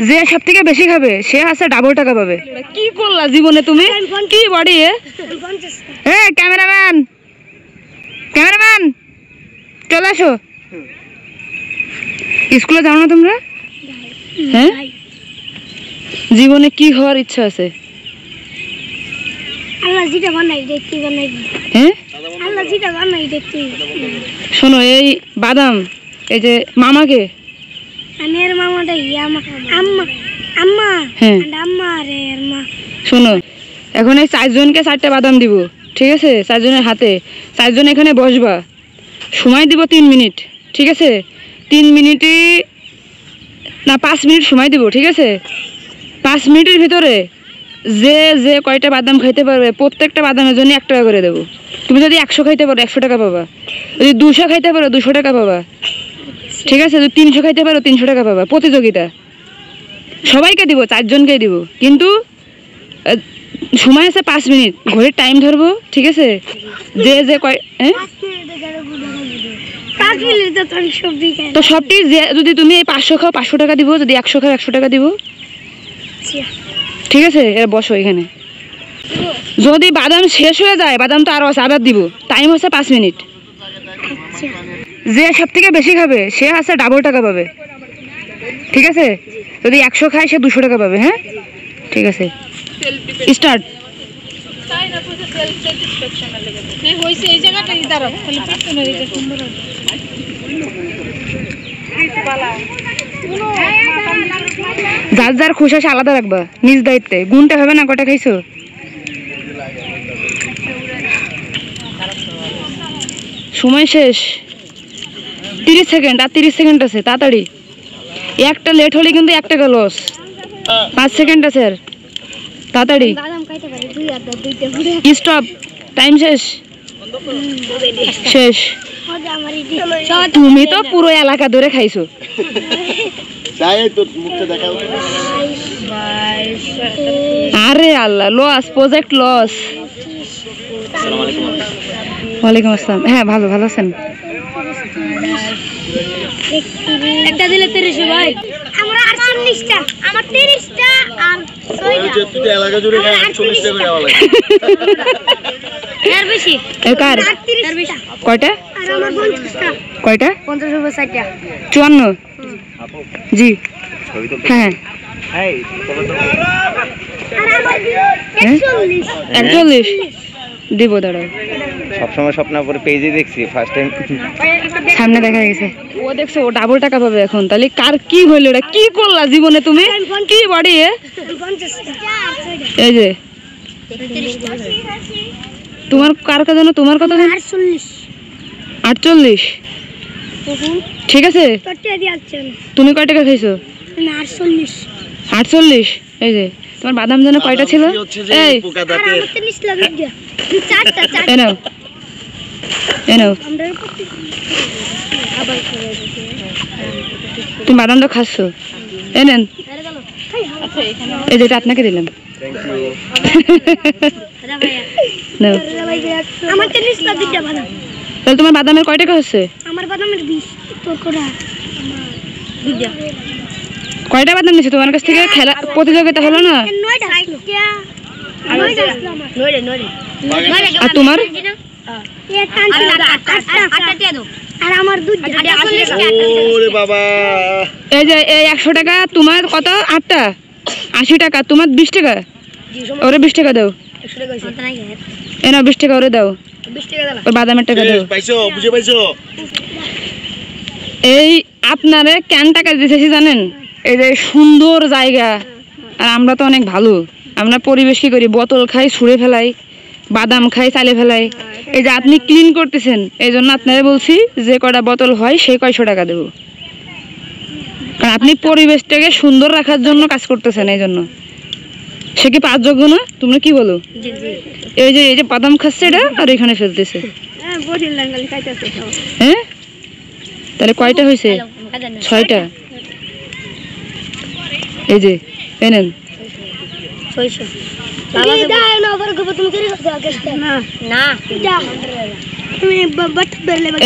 যে সব থেকে বেশি খাবে সে আছে ডাবল টাকা পাবে। কি করলা জীবনে তুমি? কি বডি এ ক্যামেরাম্যান ক্যামেরাম্যান চলে আসো। স্কুলে যাও না তোমরা? হ্যাঁ, জীবনে কি হওয়ার ইচ্ছা আছে? আল্লাহ যেটা বানাই দেখতে বানাই। হ্যাঁ, আল্লাহ যেটা বানাই দেখতে। শোনো, এই বাদাম এই যে মামাকে আনের মামাটা আম্মা আম্মা হ্যাঁ আম্মা রে মা। শোনো, এখন এই 4 জনকে 4টা বাদাম দিব, ঠিক আছে? 4 জনের হাতে 4 জন এখানে বসবা, সময় দিব 3 মিনিট, ঠিক আছে? 3 মিনিটই না 5 মিনিট সময় দিব, ঠিক আছে? 5 মিনিটের ভিতরে যে যে কয়টা বাদাম খাইতে পারবে প্রত্যেকটা বাদামের জন্য 1 টাকা করে দেবো। তুমি যদি 100 খাইতে পারো 100 টাকা পাবা, যদি 200 খাইতে পারো 200 টাকা পাবা, ঠিক আছে? যদি 300 খাইতে পারো 300 টাকা পাবা। প্রতিযোগিতা সবাইকে দিব, 4 জনকেই দিব, কিন্তু সময় আছে 5 মিনিট, ঘড়ির টাইম ধরবো, ঠিক আছে? যে যে কয় 5 মিনিট তো তুমি সবজি খাই তো সবটি যদি তুমি এই 500 খাও 500 টাকা দিব, যদি 100 খাও 100 টাকা দিব, ঠিক আছে? এর বসো এখানে। যদি বাদাম শেষ হয়ে যায়, বাদাম তো আরো আছে, আবার দিব, টাইম হচ্ছে 5 মিনিট। যে সব থেকে বেশি খাবে সে আছে ডাবল টাকা পাবে, ঠিক আছে? যদি 100 খায় সে 200 টাকা পাবে। হ্যাঁ, ঠিক আছে, স্টার্ট। যার যার খুশি আছে আলাদা রাখবা, নিজ দায়িত্বে। গুনতে হবে না কটা খাইছো। সময় শেষ, 30 সেকেন্ড, আর 30 সেকেন্ড আছে, তাড়াতাড়ি। একটা লেট হলে কিন্তু 1 টাকা লস। 5 সেকেন্ড আছে, আর তাড়াতাড়ি। স্টপ, টাইম শেষ। শেষ। তুমি তো পুরো এলাকা ধরে খাইছো। আরে আল্লাহ, লস, প্রজেক্ট লস। ওয়ালাইকুম আসসালাম। হ্যাঁ, ভালো ভালো আছেন? একটা দিলে 30 ভাই। আমরা 48টা, আমার 30টা আর 6টা। তুই এলাকা জুড়ে 48টা করে দেওয়া লাগে। এর বেশি। একার 38টা। কয়টা? আর আমার 50টা। কয়টা? 50 উপর 60টা। 54। জি হ্যাঁ। আর আমার 41। 41 দিব, দাঁড়াও। সবসময় স্বপ্ন করে পেজে দেখছি, ফার্স্ট টাইম সামনে দেখা গেছে। ও দেখছো, ও ডাবল টাকা পাবে এখন। তাহলে কার কি হইলো? এটা কি করলা জীবনে তুমি? কি বডি এ? 50টা। এই যে তোমার কার কথা জানো? তোমার কথা জানো? 48। 48, ঠিক আছে? কতটা দিয়েছেন? তুমি কয় টাকা খাইছো? না 48। 48। এই যে তোমার বাদাম জানো কয়টা ছিল? এই আর আমার 30 লাগে দিয়া। 4টা 4টা। এ নাও, এ নাও। আমরা আবার তুমি বাদামটা খাচ্ছো, এ নেন। এই যেটা আপনাকে দিলাম। নাও। আমার 30 লাগে দিয়া বাদাম। তাহলে তোমার বাদামের কয় টাকা হচ্ছে? আমার বাদামের 20 তোর কোড়া। দুইটা। কয়টা বাদাম নিছো তোমার কাছ থেকে? খেলা প্রতিযোগিতা হলো না? 9টা। 9টা আসলাম। 9টা। আর তোমার? আর আমার দুধ। ওরে বাবা, এই যে এই 100 টাকা তোমার, কত? 8টা 80 টাকা, তোমার 20 টাকা। ওরে 20 টাকা দাও। এ নাও 20 টাকা ওরে দাও। 20 টাকা দাও। ওই বাদামের টাকা দাও। পাইছো? বুঝে পাইছো? এই আপনারে কেন টাকা দিতেছি জানেন? এই যে সুন্দর জায়গা, আর আমরা তো অনেক ভালো। আমরা পরিবেশ কি করি? বোতল খাই, ছুঁড়ে ফেলাই, বাদাম খাই, চালে ফেলাই। এই যে আপনি ক্লিন করতেছেন, এই জন্য আপনারা বলছি যে কটা বোতল হয় সেই কয়শো টাকা দেবো। কারণ আপনি পরিবেশটাকে সুন্দর রাখার জন্য কাজ করতেছেন, এই জন্য। সে কি পাঁচ যোগ্য না? তোমরা কি বলো? এই যে বাদাম খাচ্ছে এটা, আর এখানে ফেলতেছে। হ্যাঁ, তাহলে কয়টা হয়েছে? 6টা। এই যে এনেন।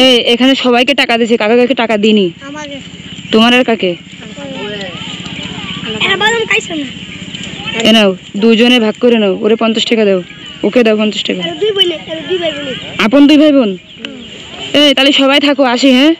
এই এখানে সবাইকে টাকা দিয়েছি, কাকে কাকে টাকা দিইনি? তোমার আর কাকে? পাইছো না এ নাও দুজনে ভাগ করে নাও, ওরে 50 টাকা দাও, ওকে দাও 50 টাকা। আর দুই ভাই বোন আপন 2 ভাই বোন। এই তাহলে সবাই থাকো, আসি হ্যাঁ।